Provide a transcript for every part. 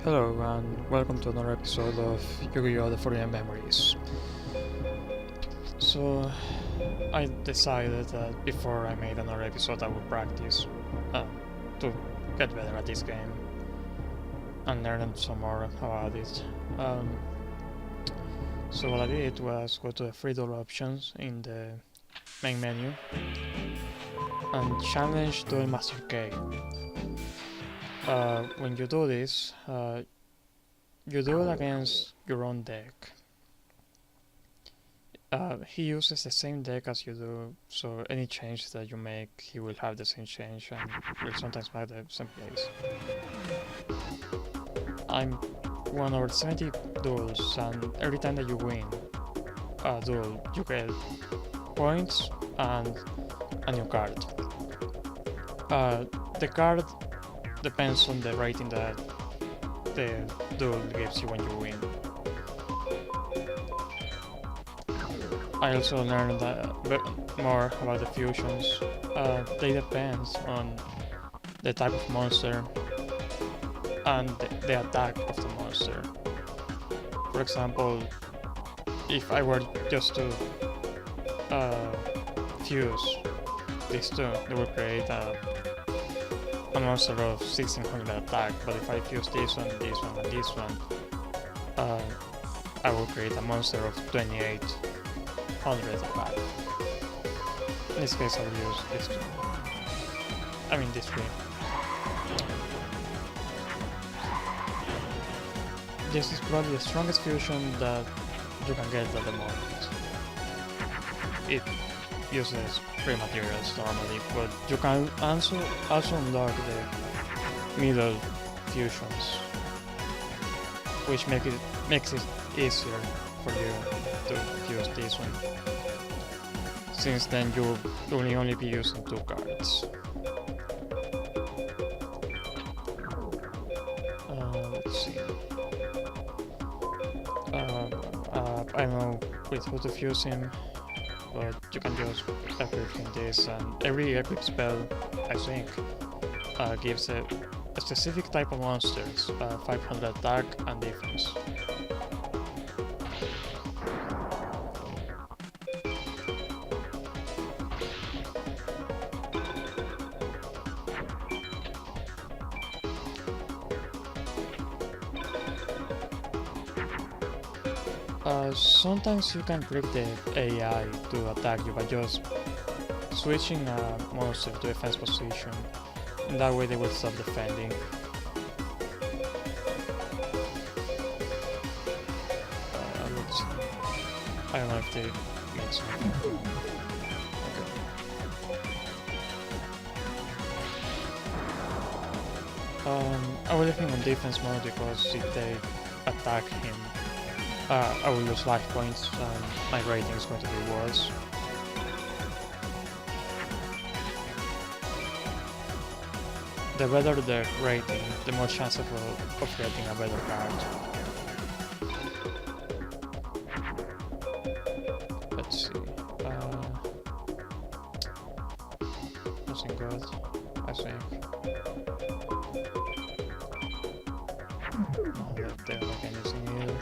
Hello and welcome to another episode of Yu-Gi-Oh! The Forbidden Memories. So, I decided that before I made another episode I would practice to get better at this game and learn some more about it. So what I did was go to the free duel options in the main menu and challenge Duel Master K. When you do this, you do it against your own deck. He uses the same deck as you do, so any change that you make, he will have the same change and will sometimes make the same place. I'm won over 70 duels, and every time that you win a duel, you get points and a new card. The card depends on the rating that the duel gives you when you win. I also learned more about the fusions. They depend on the type of monster and the attack of the monster. For example, if I were just to fuse these two, they will create a monster of 1600 attack, but if I fuse this one, this one, and this one, I will create a monster of 2800 attack. In this case I will use this two. I mean this three. This is probably the strongest fusion that you can get at the moment. It uses free materials normally, but you can also unlock the middle fusions, which makes it easier for you to fuse this one, since then you will only be using 2 cards. Let's see. I don't know with who to fuse him, but you can just equip him this, and every equip spell, I think, gives a specific type of monsters 500 attack and defense. Sometimes you can trick the AI to attack you by just switching a monster to defense position, and that way they will stop defending. Let's see. I don't know if they made something. Okay. I will leave him on defense mode because if they attack him, I will lose life points and my rating is going to be worse. The better the rating, the more chance of getting a better card. Let's see. Nothing good, I think. They're not anything either.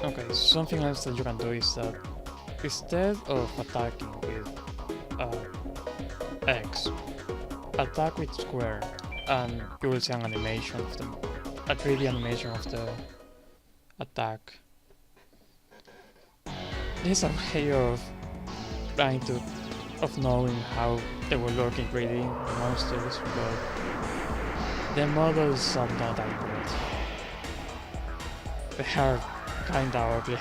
Okay, something else that you can do is that instead of attacking with X, attack with square, and you will see an animation of a 3D animation of the attack. This is a way of knowing how they will look in 3D, the monsters, but the models are not that good. They are kinda ugly.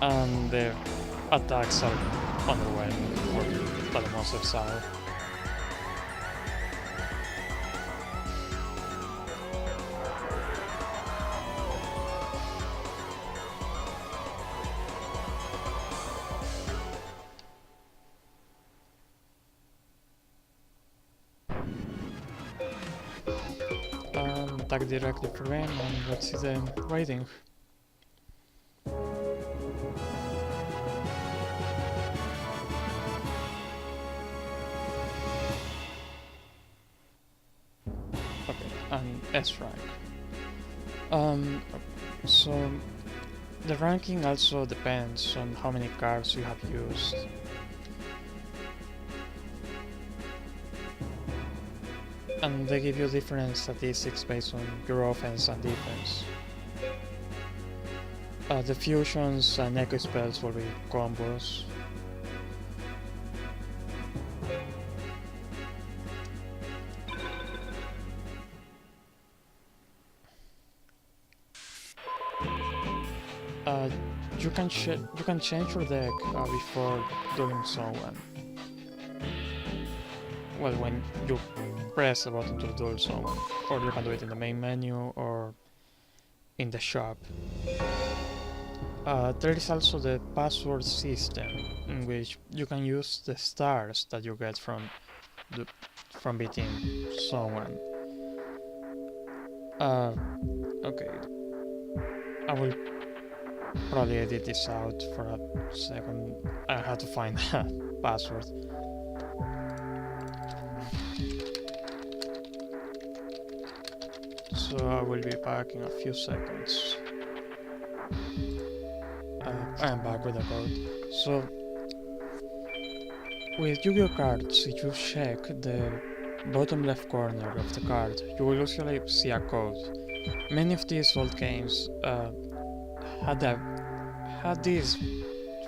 And the attacks are underwhelming for the monster side. Attack directly for him, and let's see the rating. S rank. Um, so the ranking also depends on how many cards you have used. And they give you different statistics based on your offense and defense. The fusions and echo spells will be combos. You can change your deck before dueling someone. Well, when you press a button to duel someone, or you can do it in the main menu or in the shop. There is also the password system, in which you can use the stars that you get from beating someone. Okay, I will probably edit this out for a second. I have to find a password. So I will be back in a few seconds. I am back with the code. So with Yu-Gi-Oh cards, if you check the bottom left corner of the card, you will usually see a code. Many of these old games had these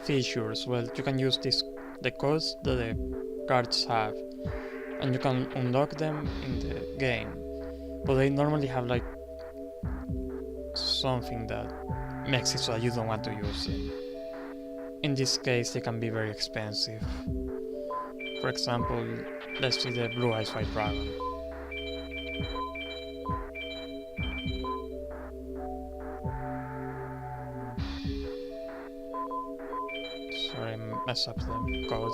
features. Well, you can use the codes that the cards have, and you can unlock them in the game. But they normally have like something that makes it so that you don't want to use them. In this case, they can be very expensive. For example, let's see the Blue Eyes White Dragon. Sorry, I messed up the code.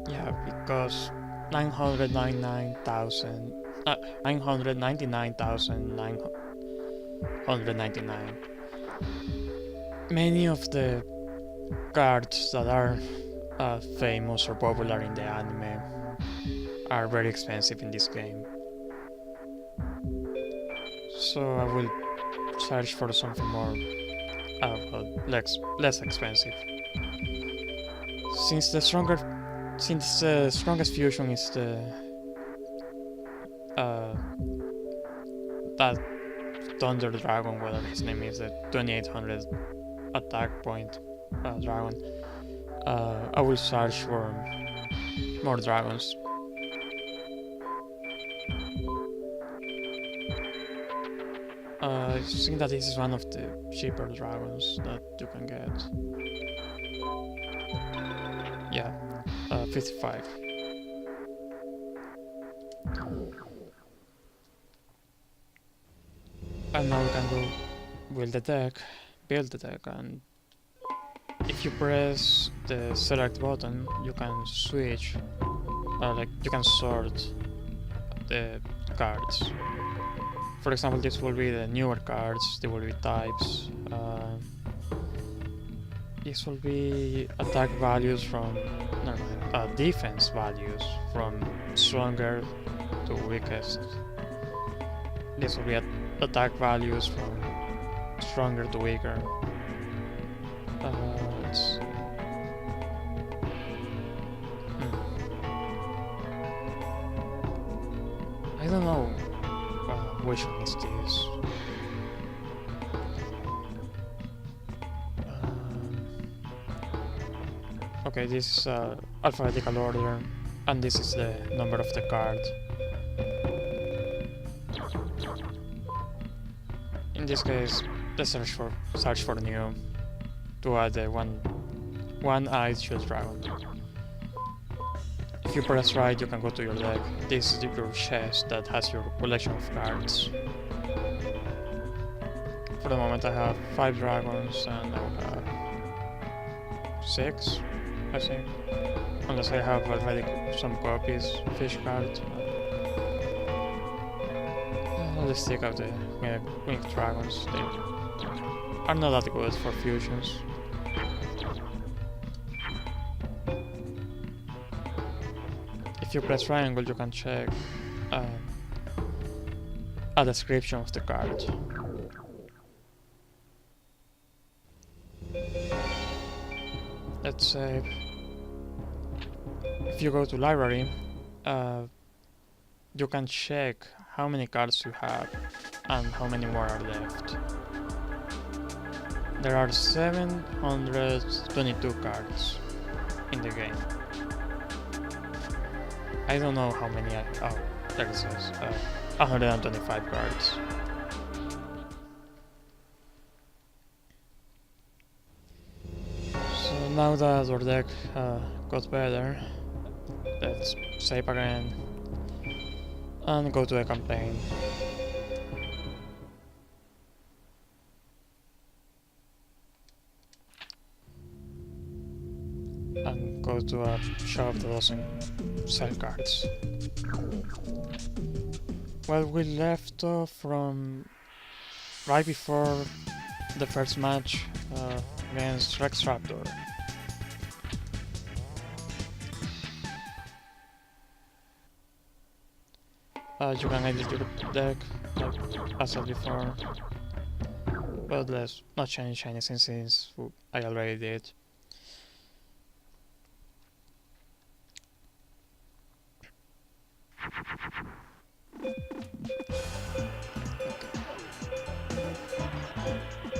Yeah, because 999,999. Many of the cards that are famous or popular in the anime are very expensive in this game. So I will search for something more less expensive. Since the strongest fusion is that Thunder Dragon, whether his name is the 2800 attack point dragon, I will search for more dragons. I think that this is one of the cheaper dragons that you can get. Yeah, 55. And now we can go build the deck, and if you press the select button, you can switch, you can sort the cards. For example, this will be the newer cards, there will be types. This will be attack values from, defense values from stronger to weakest. This will be attack values from stronger to weaker. Let's see. I don't know which one is this. Okay, this is alphabetical order, and this is the number of the card. In this case, let's search for new to add the one-eyed shield dragon. If you press right, you can go to your deck. This is your chest that has your collection of cards. For the moment, I have 5 dragons, and I will have 6, I think. Unless I have already some copies, fish cards. Let's take out the winged dragons. They are not that good for fusions. if you press triangle, you can check a description of the card. Let's say if you go to library, you can check how many cards you have and how many more are left. There are 722 cards in the game. I don't know how many oh, there it says 125 cards. So now that our deck got better, let's save again and go to the campaign. And go to a shop that doesn't sell cards. Well, we left off from right before the first match against Rex Raptor. You can edit your deck like I said before, but let's not change anything since I already did.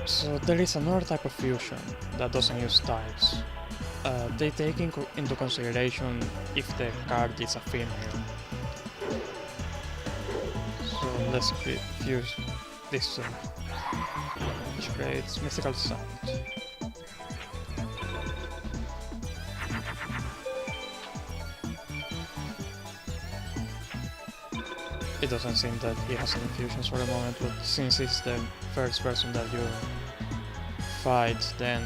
So there is another type of fusion that doesn't use types. They take into consideration if the card is a female. So let's fuse this two, which creates mythical sound. It doesn't seem that he has any fusions for the moment, but since it's the first person that you fight, then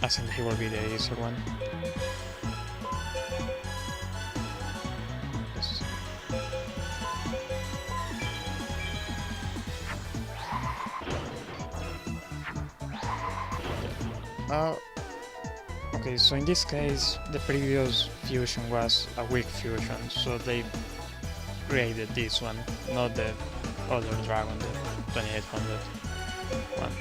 I think he will be the easier one. Yes. Okay, so in this case, the previous fusion was a weak fusion, so they created this one, not the other dragon, the 2800 one.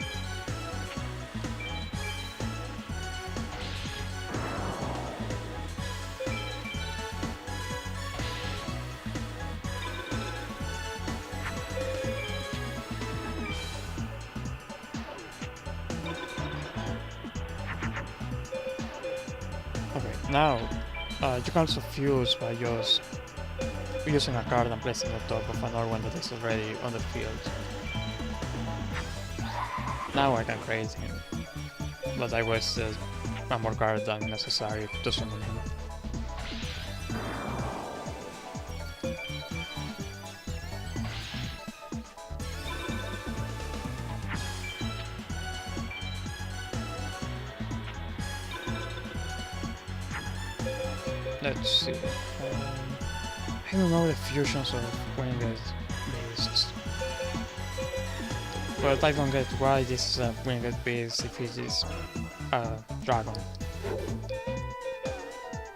Okay, now you can also fuse by just using a card and placing on top of another one that is already on the field. Now I can create him, but I wasted one more card than necessary to summon him. Let's see. I don't know the fusions of winged beasts, but I don't get why this is a winged beast if it is a dragon.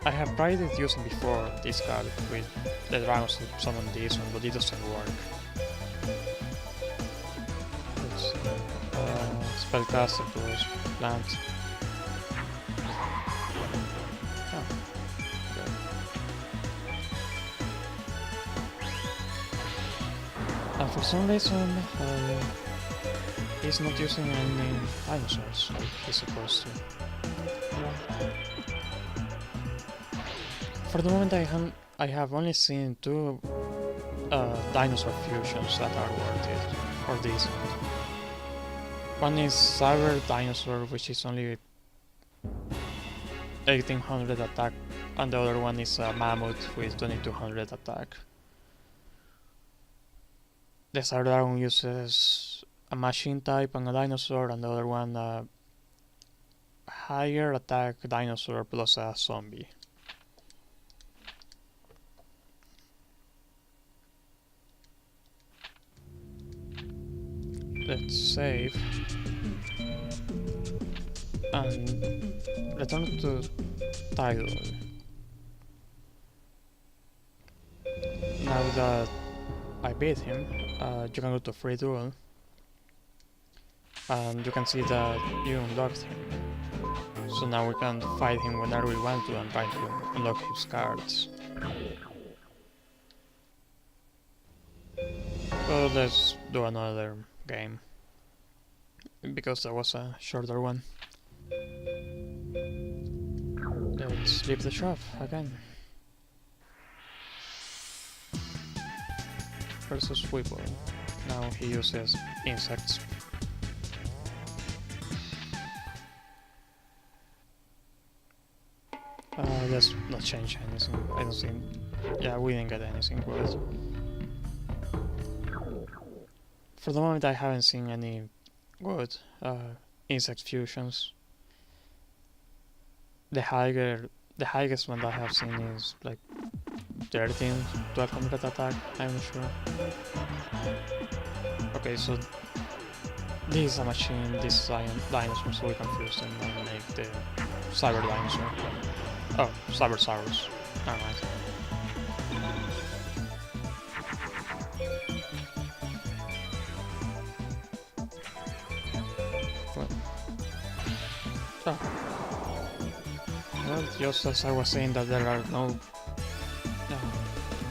I have tried it using before this card with the dragons to summon this one, but it doesn't work. Let's see. Spellcaster plus plant. And for some reason, he's not using any dinosaurs like he's supposed to. For the moment, I have only seen two dinosaur fusions that are worth it, or decent. One is Cyber Dinosaur, which is only 1800 attack, and the other one is a Mammoth with 2200 attack. The Cyber Dragon uses a machine type and a dinosaur, and the other one a higher attack dinosaur plus a zombie. Let's save and return to title. now that I beat him, you can go to free duel, and you can see that you unlocked him. So now we can fight him whenever we want to and try to unlock his cards. Well, let's do another game, because that was a shorter one. Let's leave the shop again. Versus Weeble. Now he uses insects. Let's not change anything. I don't think. Yeah, we didn't get anything good. For the moment, I haven't seen any good insect fusions. The highest one that I have seen is like 1200 attack, I'm not sure. Okay, so this is a machine, this is a dinosaur, so we can fuse them and make the Cyber Dinosaur. Oh, Cybersaurus. Never mind. What? Oh. Well, just as I was saying that there are no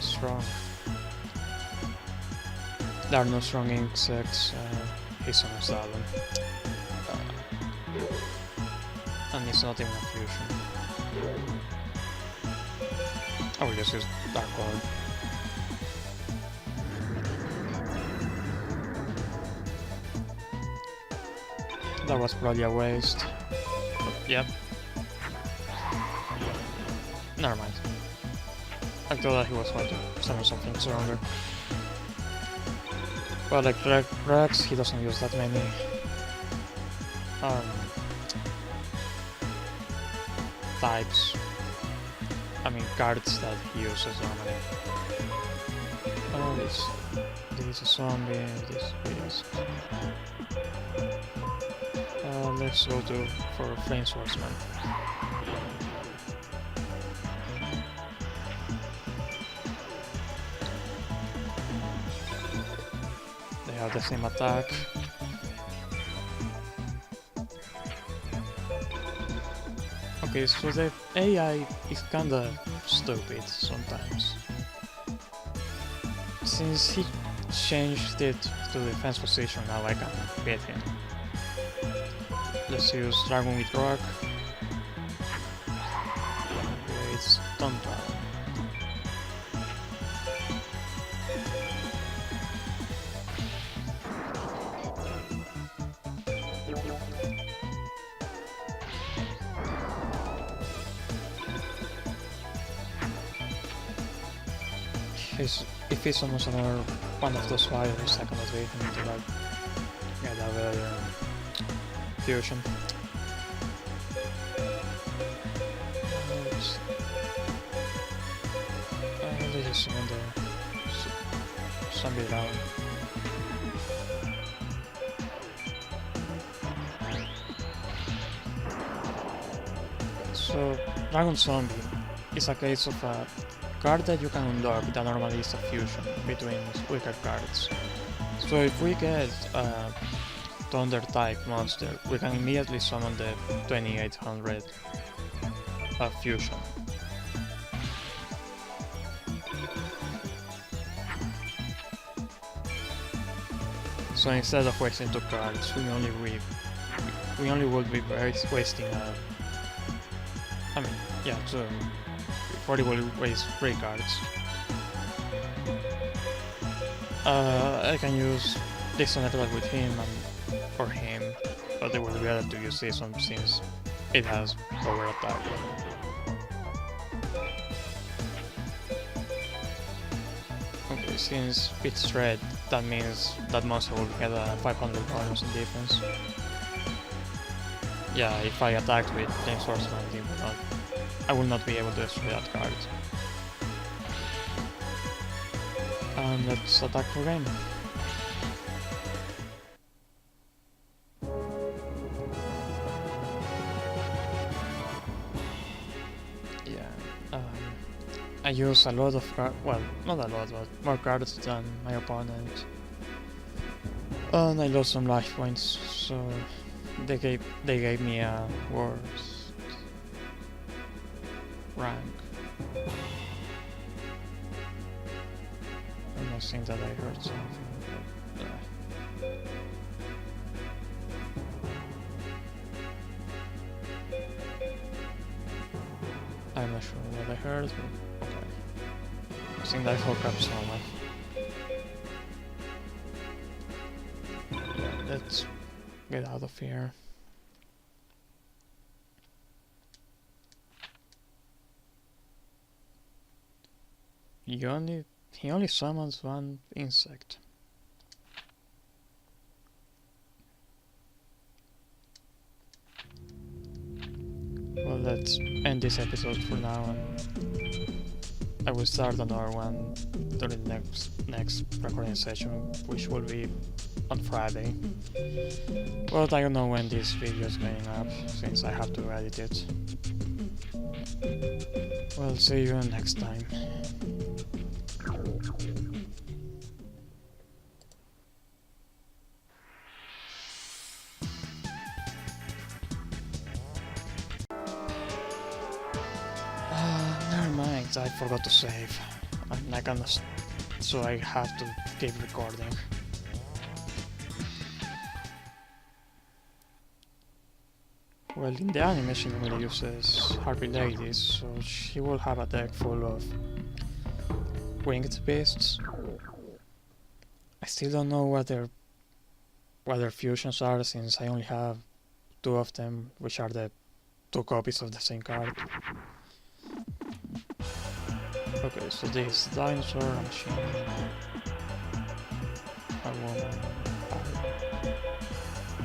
strong. There are no strong insects. He's almost that one. And it's not even a fusion. I will just use Dark Cloud. That was probably a waste. Yep. Never mind. I thought that he was going to summon something stronger. But like Rex, he doesn't use that many types. I mean cards that he uses normally. Oh, this is a zombie, this is... let's go for Flame Swordsman. They have the same attack. Okay, so the AI is kinda stupid sometimes. Since he changed it to defense position, now I can beat him. Let's use Dragon with Rock. It's Don't Dragon. If he's almost another one of those fighters, I cannot wait him to like get a better fusion. Let's just summon the zombie down. So Dragon Zombie is a case of a card that you can unlock that normally is a fusion between weaker cards. So if we get a Thunder type monster, we can immediately summon the 2800 fusion. So instead of wasting 2 cards, we only would be wasting I mean, yeah, so probably will waste 3 cards. I can use this one attack with him or him, but it would be better to use this one since it has lower attack. Okay, since it's red, that means that monster will get a 500 bonus in defense. Yeah, if I attacked with Flame Swordsman, I will not be able to destroy that card. And let's attack for game. Yeah. I use a lot of cards, well, not a lot, but more cards than my opponent. And I lost some life points, so they gave me a worst rank. I must think that I heard something. I'm not sure what I heard, but okay. I think I woke up someone. Yeah, let's get out of here. He only summons one insect. Well, let's end this episode for now, and I will start another one during the next recording session, which will be on Friday. But I don't know when this video is going up, since I have to edit it. Well, see you next time. Never mind, I forgot to save. And I cannot, so I have to keep recording. Well, in the anime she normally uses Harpy Ladies, so she will have a deck full of winged beasts. I still don't know what their fusions are, since I only have 2 of them, which are the 2 copies of the same card. Okay, so this dinosaur, a machine, a woman,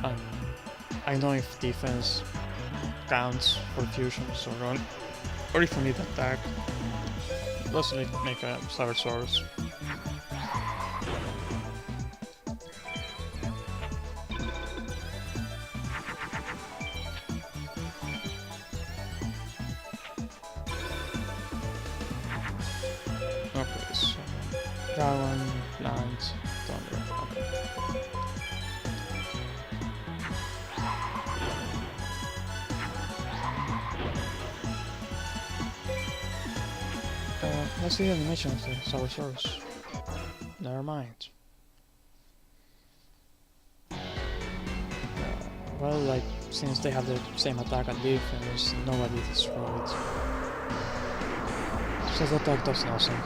and I know if defense counts for fusions or if I need attack. Let's make a Cybersaurus. Okay, so Dragon, Plant, Thunder. Okay. Let's see the animation of the Cybersaurus. Never mind. Well, like, since they have the same attack and defense, nobody destroyed. So the attack does nothing.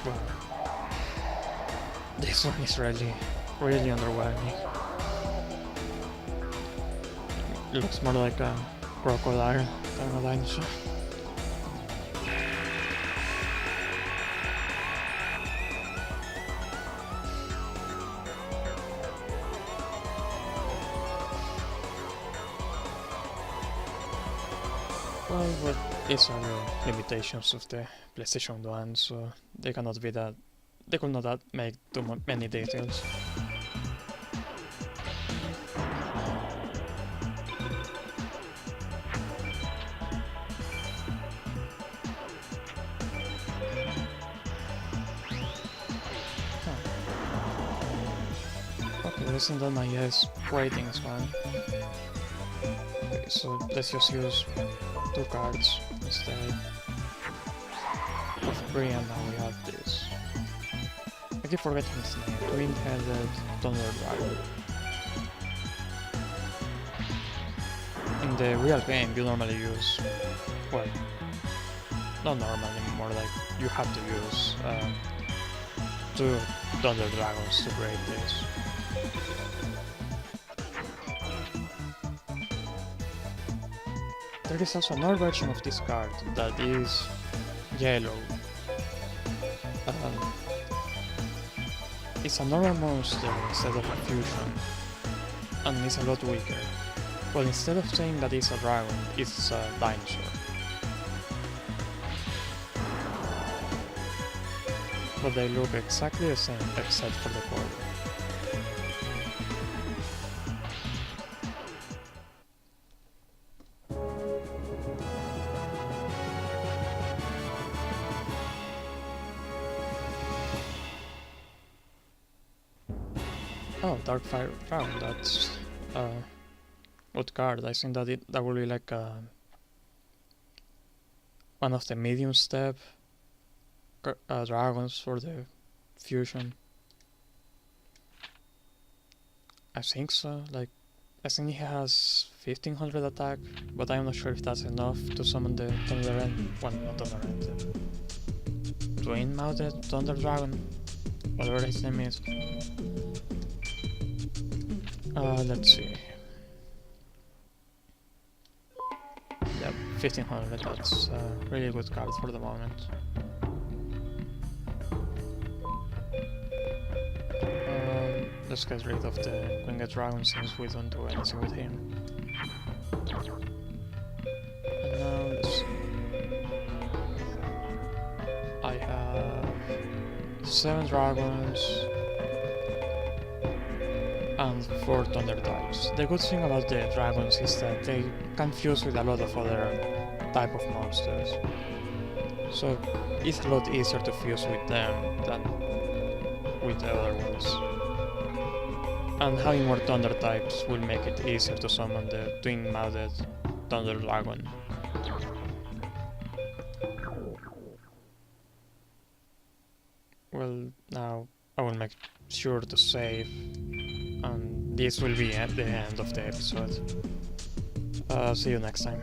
Wow. This one is really underwhelming. It looks more like a crocodile than a dinosaur. Well, but these are the limitations of the PlayStation 1, so they cannot be that. They could not make too many details. Okay, this is the NIS ratings one. Okay, so let's just use 2 cards instead of 3, and now we have this. I keep forgetting his name. Twin-headed Thunder Dragon. In the real game you normally use, well, not normally, more like you have to use 2 Thunder Dragons to create this. There is also another version of this card that is yellow. It's a normal monster instead of a fusion, and it's a lot weaker. Well, instead of saying that it's a dragon, it's a dinosaur. But they look exactly the same except for the color. Oh, Dark Fire Dragon, that's a good card. I think that will be like one of the medium step dragons for the fusion. I think so. Like, I think he has 1500 attack, but I'm not sure if that's enough to summon the Thunder End. Well, not Thunder End, the Twin Mounted Thunder Dragon, whatever his name is. Let's see. Yep, 1500, that's a really good card for the moment. Let's get rid of the Winged Dragon since we don't do anything with him. And now let's see. I have 7 dragons and 4 thunder types. The good thing about the dragons is that they can fuse with a lot of other type of monsters. So it's a lot easier to fuse with them than with the other ones. And having more thunder types will make it easier to summon the twin-mouthed thunder dragon. Well, now I will make sure to save, and this will be the end of the episode. See you next time.